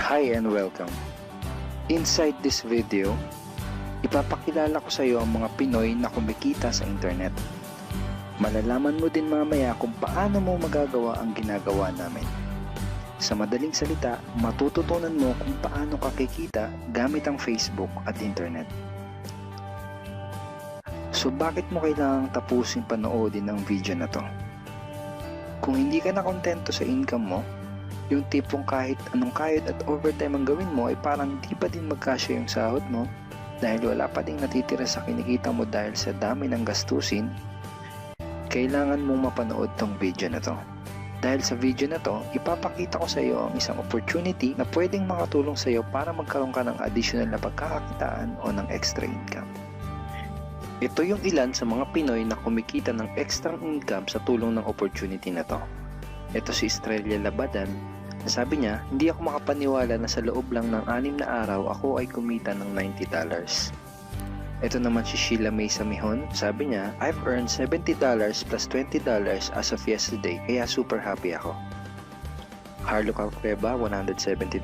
Hi and welcome. Inside this video, ipapakilala ko sa iyo ang mga Pinoy na kumikita sa internet. Malalaman mo din mamaya kung paano mo magagawa ang ginagawa namin. Sa madaling salita, matututunan mo kung paano ka kikita gamit ang Facebook at internet. So bakit mo kailangang tapusin panoodin ang video na to? Kung hindi ka na kontento sa income mo, yung tipong kahit anong kayod at overtime ang gawin mo ay parang di pa din magkasya yung sahod mo dahil wala pa ding natitira sa kinikita mo dahil sa dami ng gastusin, kailangan mong mapanood tong video na to. Dahil sa video na to, ipapakita ko sa iyo ang isang opportunity na pwedeng makatulong sa iyo para magkaroon ka ng additional na pagkakakitaan o ng extra income. Ito yung ilan sa mga Pinoy na kumikita ng extra income sa tulong ng opportunity na to. Ito si Estrella Labadan. Sabi niya, hindi ako makapaniwala na sa loob lang ng 6 na araw ako ay kumita ng $90. Ito naman si Sheila May Samihon. Sabi niya, I've earned $70 plus $20 as of yesterday kaya super happy ako. Harlo Calcreba, $170.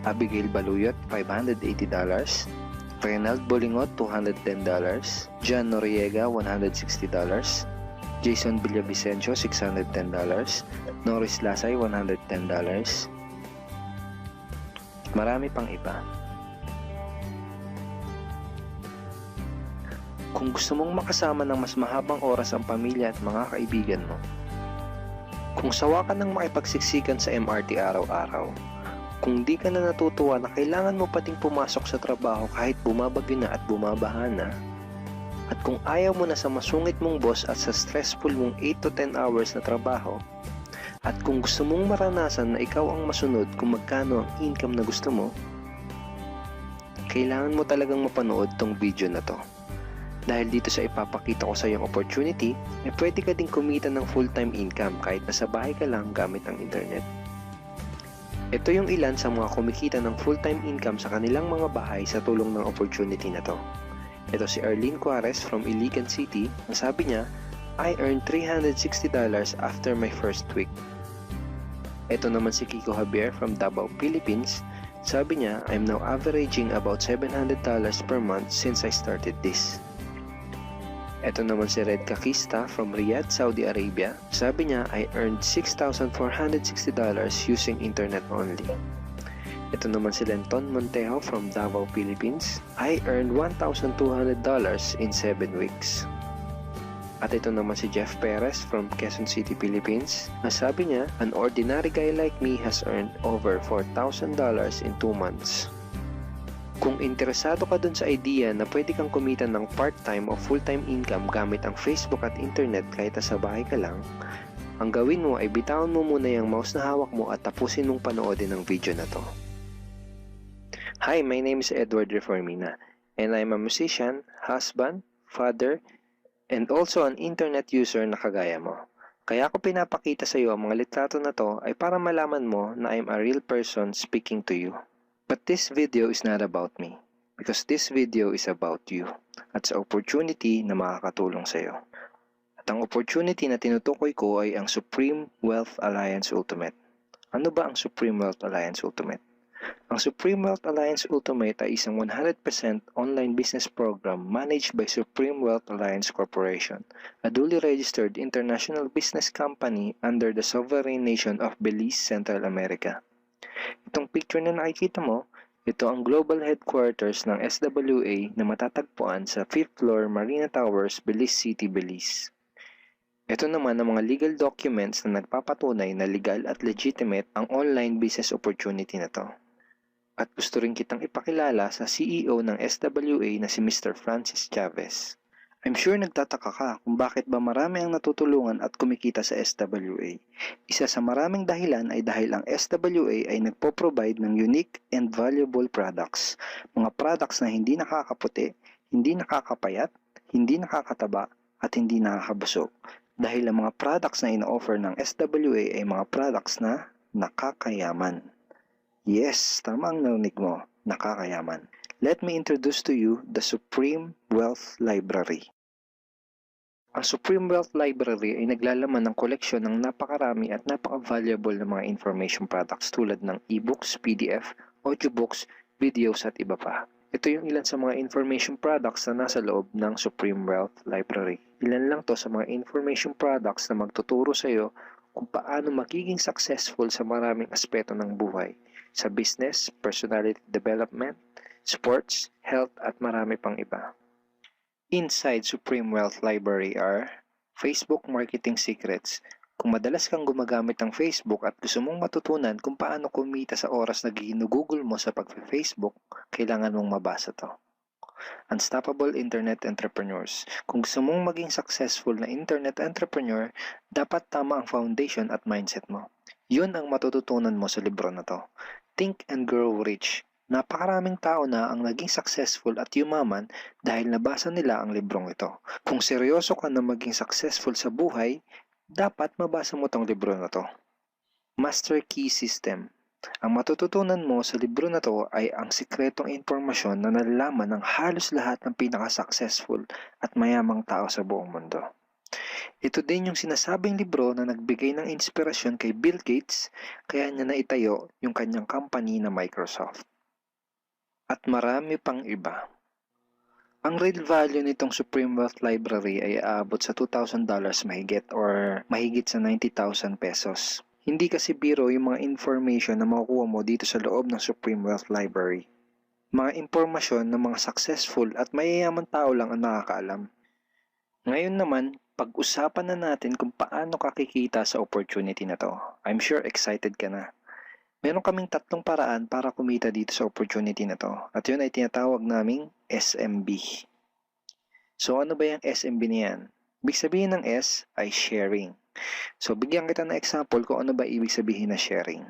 Abigail Baluyot, $580. Reynald Bolingot, $210. John Noriega, $160. Jason Villavicencio, $610. Norris Lasay, $110. Marami pang iba. Kung gusto mong makasama ng mas mahabang oras ang pamilya at mga kaibigan mo, kung sawa ka ng makipagsiksikan sa MRT araw-araw, kung di ka na natutuwa na kailangan mo pating pumasok sa trabaho kahit bumabagyo na at bumabaha na, at kung ayaw mo na sa masungit mong boss at sa stressful mong 8 to 10 hours na trabaho, at kung gusto mong maranasan na ikaw ang masunod kung magkano ang income na gusto mo, kailangan mo talagang mapanood tong video na to. Dahil dito sa ipapakita ko sa iyong opportunity, pwede ka ding kumita ng full-time income kahit nasa bahay ka lang gamit ang internet. Ito yung ilan sa mga kumikita ng full-time income sa kanilang mga bahay sa tulong ng opportunity na to. Ito si Arlene Juarez from Iligan City. Ang sabi niya, I earned $360 after my first week. Ito naman si Kiko Javier from Davao, Philippines. Sabi niya, I'm now averaging about $700 per month since I started this. Ito naman si Red Kakista from Riyadh, Saudi Arabia. Sabi niya, I earned $6,460 using internet only. Ito naman si Lenton Montejo from Davao, Philippines. I earned $1,200 in 7 weeks. At ito naman si Jeff Perez from Quezon City, Philippines. Sabi niya, an ordinary guy like me has earned over $4,000 in 2 months. Kung interesado ka dun sa idea na pwede kang kumita ng part-time o full-time income gamit ang Facebook at internet kahit sa bahay ka lang, ang gawin mo ay bitawan mo muna yung mouse na hawak mo at tapusin mong panoodin ang video na to. Hi, my name is Edward Reformina, and I'm a musician, husband, father, and also an internet user na kagaya mo. Kaya ako pinapakita sa iyo ang mga litrato na to ay para malaman mo na I'm a real person speaking to you. But this video is not about me, because this video is about you, at sa opportunity na makakatulong sa iyo. At ang opportunity na tinutukoy ko ay ang Supreme Wealth Alliance Ultimate. Ano ba ang Supreme Wealth Alliance Ultimate? Ang Supreme Wealth Alliance Ultimate ay isang 100% online business program managed by Supreme Wealth Alliance Corporation, a duly registered international business company under the sovereign nation of Belize, Central America. Itong picture na nakikita mo, ito ang global headquarters ng SWA na matatagpuan sa 5th floor Marina Towers, Belize City, Belize. Ito naman ang mga legal documents na nagpapatunay na legal at legitimate ang online business opportunity na to. At gusto rin kitang ipakilala sa CEO ng SWA na si Mr. Francis Chavez. I'm sure nagtataka ka kung bakit ba marami ang natutulungan at kumikita sa SWA. Isa sa maraming dahilan ay dahil ang SWA ay nagpo-provide ng unique and valuable products. Mga products na hindi nakakaputi, hindi nakakapayat, hindi nakakataba, at hindi nakakabusog. Dahil ang mga products na ino-offer ng SWA ay mga products na nakakayaman. Yes, tama ang narinig mo, nakakayaman. Let me introduce to you the Supreme Wealth Library. Ang Supreme Wealth Library ay naglalaman ng koleksyon ng napakarami at napaka-valuable na mga information products tulad ng e-books, PDF, audiobooks, videos at iba pa. Ito yung ilan sa mga information products na nasa loob ng Supreme Wealth Library. Ilan lang to sa mga information products na magtuturo sa iyo kung paano magiging successful sa maraming aspeto ng buhay, sa business, personality development, sports, health at marami pang iba. Inside Supreme Wealth Library are Facebook Marketing Secrets. Kung madalas kang gumagamit ng Facebook at gusto mong matutunan kung paano kumita sa oras na ginugugol mo sa pag-Facebook, kailangan mong mabasa to. Unstoppable Internet Entrepreneurs. Kung gusto mong maging successful na internet entrepreneur, dapat tama ang foundation at mindset mo. Yun ang matututunan mo sa libro na to. Think and Grow Rich. Napakaraming tao na ang naging successful at yumaman dahil nabasa nila ang librong ito. Kung seryoso ka na maging successful sa buhay, dapat mabasa mo tong libro na to. Master Key System. Ang matututunan mo sa libro na to ay ang sikretong impormasyon na nalalaman ng halos lahat ng pinaka-successful at mayamang tao sa buong mundo. Ito din yung sinasabing libro na nagbigay ng inspirasyon kay Bill Gates, kaya niya naitayo yung kanyang company na Microsoft. At marami pang iba. Ang real value nitong Supreme Wealth Library ay aabot sa $2,000 mahigit or mahigit sa 90,000 pesos. Hindi kasi biro yung mga information na makukuha mo dito sa loob ng Supreme Wealth Library. Mga impormasyon ng mga successful at mayayaman tao lang ang nakakaalam. Ngayon naman, pag-usapan na natin kung paano ka kikita sa opportunity na to. I'm sure excited ka na. Meron kaming 3 paraan para kumita dito sa opportunity na to. At yun ay tinatawag naming SMB. So ano ba yung SMB niyan? Ibig sabihin ng S ay sharing. So bigyan kita ng example kung ano ba ibig sabihin na sharing.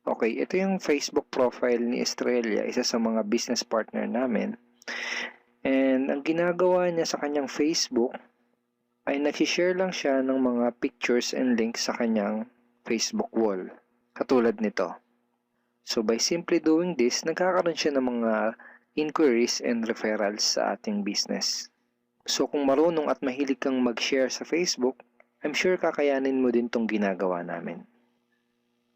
Okay, ito yung Facebook profile ni Estrella, isa sa mga business partner namin. And ang ginagawa niya sa kanyang Facebook ay nag-share lang siya ng mga pictures and links sa kanyang Facebook wall. Katulad nito. So by simply doing this, nagkakaroon siya ng mga inquiries and referrals sa ating business. So kung marunong at mahilig kang mag-share sa Facebook, I'm sure kakayanin mo din tong ginagawa namin.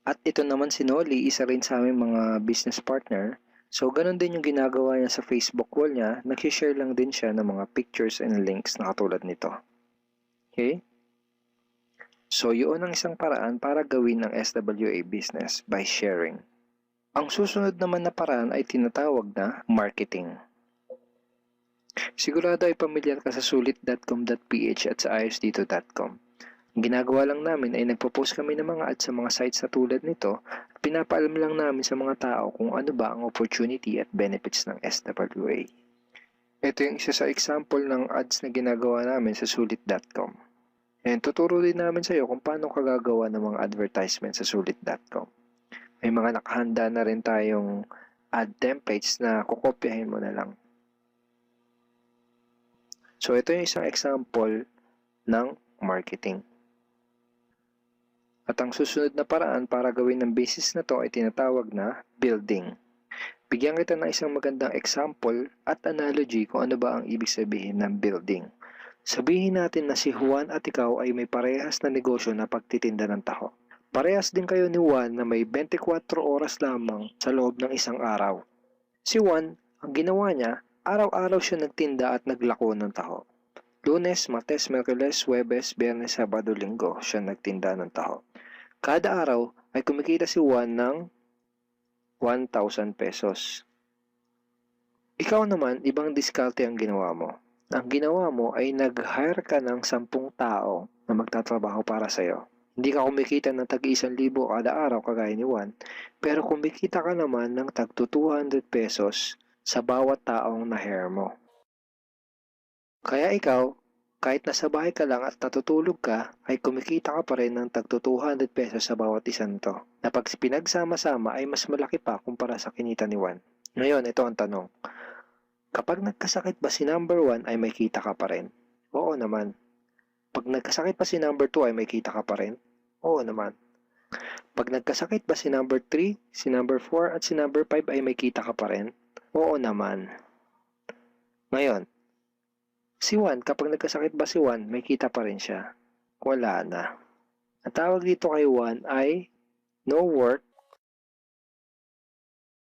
At ito naman si Nolly, isa rin sa aming mga business partner. So ganun din yung ginagawa niya sa Facebook wall niya, nag-share lang din siya ng mga pictures and links na katulad nito. Okay? So yun ang isang paraan para gawin ang SWA business by sharing. Ang susunod naman na paraan ay tinatawag na marketing. Sigurado ay pamilyar ka sa sulit.com.ph at sa ayosdito.com. Ang ginagawa lang namin ay nagpo-post kami ng mga ads sa mga sites na tulad nito at pinapaalam lang namin sa mga tao kung ano ba ang opportunity at benefits ng SWA. Ito yung isa sa example ng ads na ginagawa namin sa sulit.com. And tuturo din namin sa iyo kung paano ka gagawa ng mga advertisement sa sulit.com. May mga nakahanda na rin tayong ad templates na kukopyahin mo na lang. So ito yung isang example ng marketing. At ang susunod na paraan para gawin ng business na to ay tinatawag na building. Bigyan kita ng isang magandang example at analogy kung ano ba ang ibig sabihin ng building. Sabihin natin na si Juan at ikaw ay may parehas na negosyo na pagtitinda ng taho. Parehas din kayo ni Juan na may 24 oras lamang sa loob ng isang araw. Si Juan, ang ginawa niya, araw-araw siya nagtinda at naglako ng taho. Lunes, Martes, Miyerkules, Huwebes, Biyernes, Sabado, Linggo siya nagtinda ng taho. Kada araw ay kumikita si Juan ng 1,000 pesos. Ikaw naman, ibang diskarte ang ginawa mo. Ang ginawa mo ay nag-hire ka ng 10 tao na magtatrabaho para sa'yo. Hindi ka kumikita ng tag-1,000 kada araw kagaya ni Juan, pero kumikita ka naman ng tag 200 pesos sa bawat taong na-hire mo. Kaya ikaw, kahit nasa bahay ka lang at natutulog ka, ay kumikita ka pa rin ng tag 200 pesos sa bawat isang to, na pag pinagsama-sama ay mas malaki pa kumpara sa kinita ni Juan. Ngayon, ito ang tanong. Kapag nagkasakit ba si number 1 ay may kita ka pa rin? Oo naman. Pag nagkasakit pa si number 2 ay may kita ka pa rin? Oo naman. Pag nagkasakit ba si number 3, si number 4 at si number 5 ay may kita ka pa rin? Oo naman. Ngayon, Si Juan, kapag nagkasakit ba si Juan, may kita pa rin siya. Wala na. Ang tawag dito kay Juan ay no work,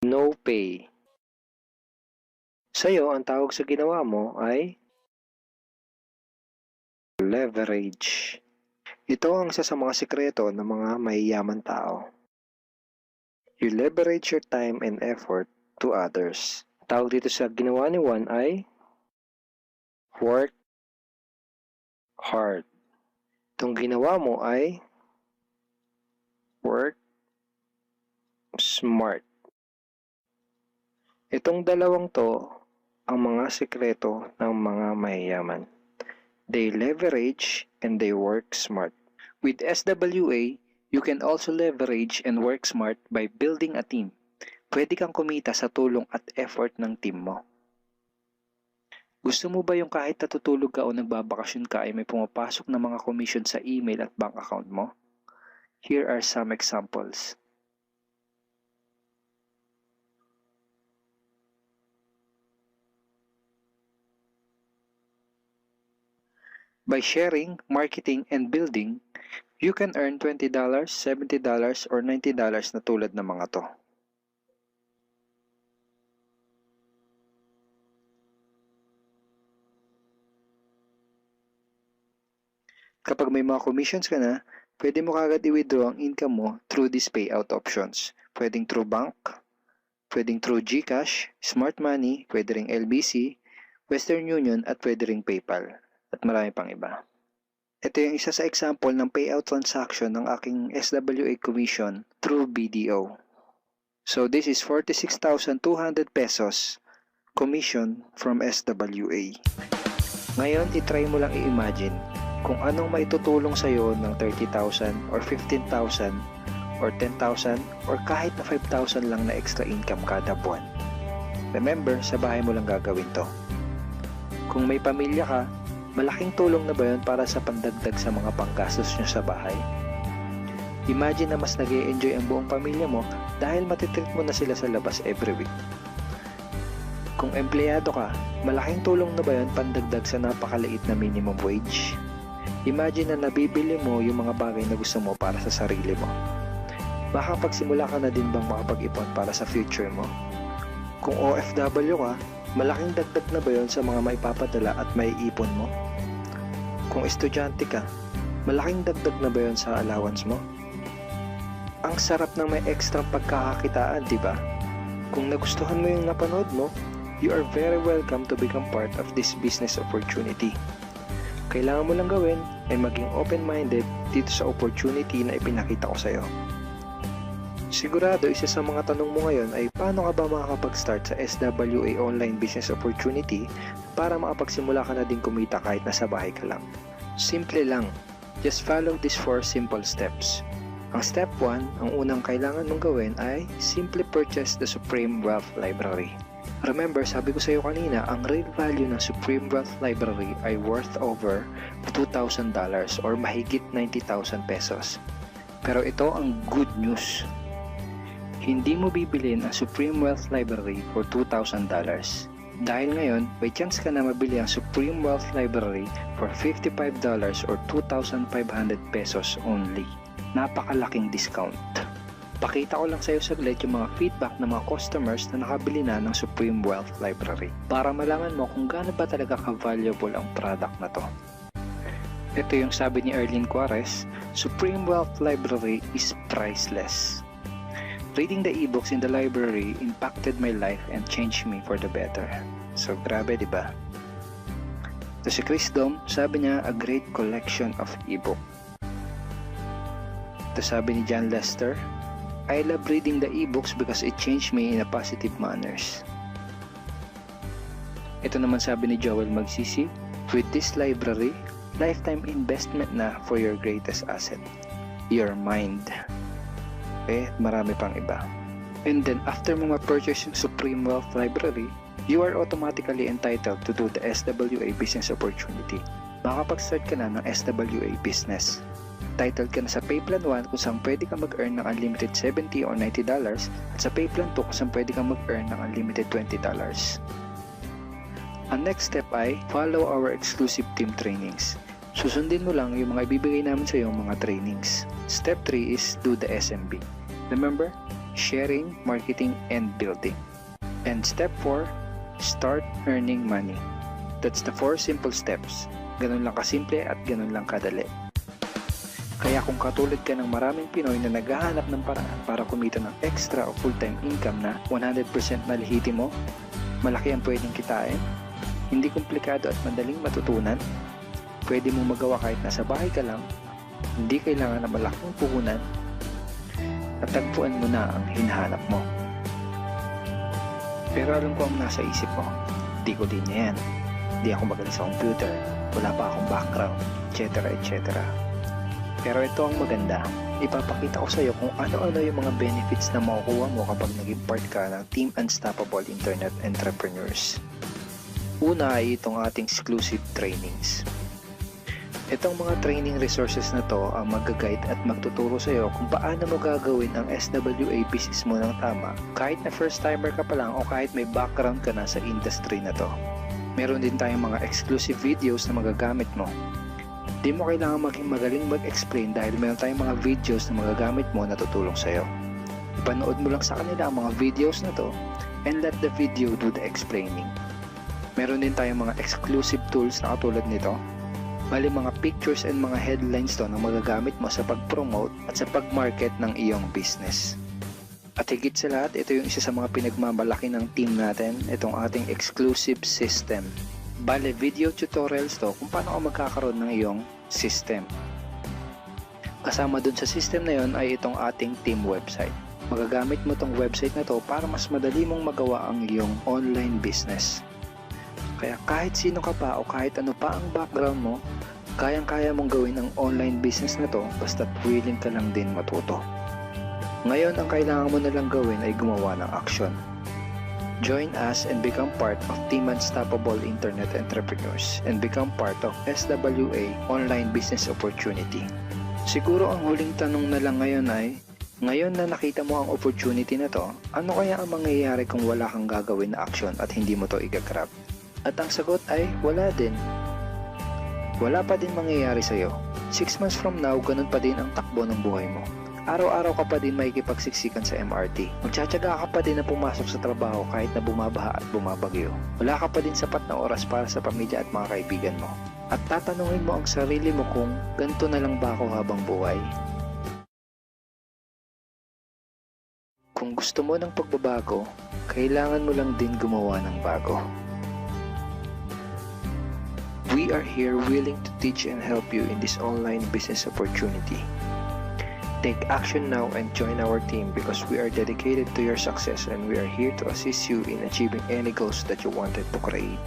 no pay. Sa'yo, ang tawag sa ginawa mo ay leverage. Ito ang isa sa mga sikreto ng mga mayayaman tao. You leverage your time and effort to others. Tawag dito sa ginawa ni Juan ay work hard. Itong ginawa mo ay work smart. Itong dalawang to ang mga sikreto ng mga mayayaman. They leverage and they work smart. With SWA, you can also leverage and work smart by building a team. Pwede kang kumita sa tulong at effort ng team mo. Gusto mo ba yung kahit natutulog ka o nagbabakasyon ka ay may pumapasok na mga commission sa email at bank account mo? Here are some examples. By sharing, marketing, and building, you can earn $20, $70, or $90 na tulad ng mga to. Kapag may mga commissions ka na, pwede mo kagad i-withdraw ang income mo through these payout options. Pwedeng through bank, pwedeng through GCash, Smart Money, pwede ring LBC, Western Union, at pwede ring PayPal. At marami pang iba. Ito yung isa sa example ng payout transaction ng aking SWA commission through BDO. So this is 46,200 pesos commission from SWA. Ngayon, itry mo lang i-imagine kung anong maitutulong sa'yo ng 30,000 or 15,000 or 10,000 or kahit na 5,000 lang na extra income kada buwan. Remember, sa bahay mo lang gagawin to. Kung may pamilya ka, malaking tulong na ba yun para sa pandagdag sa mga panggastos nyo sa bahay? Imagine na mas nag-e-enjoy ang buong pamilya mo dahil matitreat mo na sila sa labas every week. Kung empleyado ka, malaking tulong na ba yun pandagdag sa napakaliit na minimum wage? Imagine na nabibili mo yung mga bagay na gusto mo para sa sarili mo. Makapagsimula ka na din bang makapag-ipon para sa future mo? Kung OFW ka, malaking dagdag na ba yun sa mga maipapadala at maiipon mo? Kung estudyante ka, malaking dagdag na ba yun sa allowance mo? Ang sarap ng may extra pagkakakitaan, di ba? Kung nagustuhan mo yung napanood mo, you are very welcome to become part of this business opportunity. Kailangan mo lang gawin ay maging open-minded dito sa opportunity na ipinakita ko sa'yo. Sigurado isa sa mga tanong mo ngayon ay paano ka ba makakapag-start sa SWA online business opportunity para makapagsimula ka na din kumita kahit nasa bahay ka lang. Simple lang. Just follow these 4 simple steps. Ang step 1, ang unang kailangan mong gawin ay simply purchase the Supreme Wealth Library. Remember, sabi ko sa iyo kanina, ang real value ng Supreme Wealth Library ay worth over $2,000 or mahigit 90,000 pesos. Pero ito ang good news. Hindi mo bibilin ang Supreme Wealth Library for $2,000. Dahil ngayon, may chance ka na mabili ang Supreme Wealth Library for $55 or 2,500 pesos only. Napakalaking discount. Pakita ko lang sa iyo saglit yung mga feedback ng mga customers na nakabili na ng Supreme Wealth Library para malaman mo kung gaano ba talaga ka-valuable ang product na to. Ito yung sabi ni Erlyn Juarez, Supreme Wealth Library is priceless. Reading the ebooks in the library impacted my life and changed me for the better. So grabe, di ba? Ito si Chris Dom, sabi niya, a great collection of ebook. Ito sabi ni John Lester, I love reading the ebooks because it changed me in a positive manners. Ito naman sabi ni Joel Magsisi, with this library, lifetime investment na for your greatest asset, your mind. Marami pang iba. And then after mo ma-purchase yung Supreme Wealth Library, you are automatically entitled to do the SWA business opportunity. Makapag-start ka na ng SWA business. Titled ka na sa Payplan 1 kung saan pwede ka mag-earn ng unlimited $70 or $90 at sa Payplan 2 kung saan pwede ka mag-earn ng unlimited $20. Ang next step ay follow our exclusive team trainings. Susundin mo lang yung mga ibibigay namin sa iyo mga trainings. Step 3 is do the SMB. Remember, sharing, marketing, and building. And step 4, start earning money. That's the 4 simple steps. Ganun lang kasimple at ganun lang kadali. Kaya kung katulad ka ng maraming Pinoy na naghahanap ng paraan para kumita ng extra o full-time income na 100% malihiti mo, malaki ang pwedeng kitain, hindi komplikado at madaling matutunan, pwede mong magawa kahit nasa bahay ka lang, hindi kailangan na malaking puhunan, at tagpuan mo na ang hinahanap mo. Pero alam ko ang nasa isip mo, di ko din yan. Di ako magaling sa computer, wala pa akong background, etc. etc. Pero ito ang maganda, ipapakita ko sa iyo kung ano-ano yung mga benefits na makukuha mo kapag naging part ka ng Team Unstoppable Internet Entrepreneurs. Una ay itong ating exclusive trainings. Itong mga training resources na to ang mag-guide at magtuturo sa iyo kung paano mo gagawin ang SWA business mo ng tama kahit na first timer ka pa lang o kahit may background ka na sa industry na to. Meron din tayong mga exclusive videos na magagamit mo. Di mo kailangan maging magaling mag-explain dahil meron tayong mga videos na magagamit mo na tutulong sa iyo. Ipanood mo lang sa kanila ang mga videos na to and let the video do the explaining. Meron din tayong mga exclusive tools na katulad nito. Bali mga pictures and mga headlines to na magagamit mo sa pag-promote at sa pag-market ng iyong business. At higit sa lahat, ito yung isa sa mga pinagmamalaki ng team natin, itong ating exclusive system. Bali video tutorials to kung paano ka magkakaroon ng iyong system. Kasama dun sa system na yon ay itong ating team website. Magagamit mo itong website na to para mas madali mong magawa ang iyong online business. Kaya kahit sino ka pa o kahit ano pa ang background mo, kayang-kaya mong gawin ang online business na to basta't willing ka lang din matuto. Ngayon ang kailangan mo na lang gawin ay gumawa ng action. Join us and become part of Team Unstoppable Internet Entrepreneurs and become part of SWA Online Business Opportunity. Siguro ang huling tanong na lang ngayon ay, ngayon na nakita mo ang opportunity na to, ano kaya ang mangyayari kung wala kang gagawin na action at hindi mo to igagrab? At ang sagot ay wala din. Wala pa din mangyayari sa iyo. 6 months from now, ganun pa din ang takbo ng buhay mo. Araw-araw ka pa din makikipagsiksikan sa MRT. Magtsatsaga ka pa din na pumasok sa trabaho kahit na bumabaha at bumabagyo. Wala ka pa din sapat na oras para sa pamilya at mga kaibigan mo. At tatanungin mo ang sarili mo kung ganito na lang ba ako habang buhay? Kung gusto mo ng pagbabago, kailangan mo lang din gumawa ng bago. We are here willing to teach and help you in this online business opportunity. Take action now and join our team because we are dedicated to your success and we are here to assist you in achieving any goals that you wanted to create.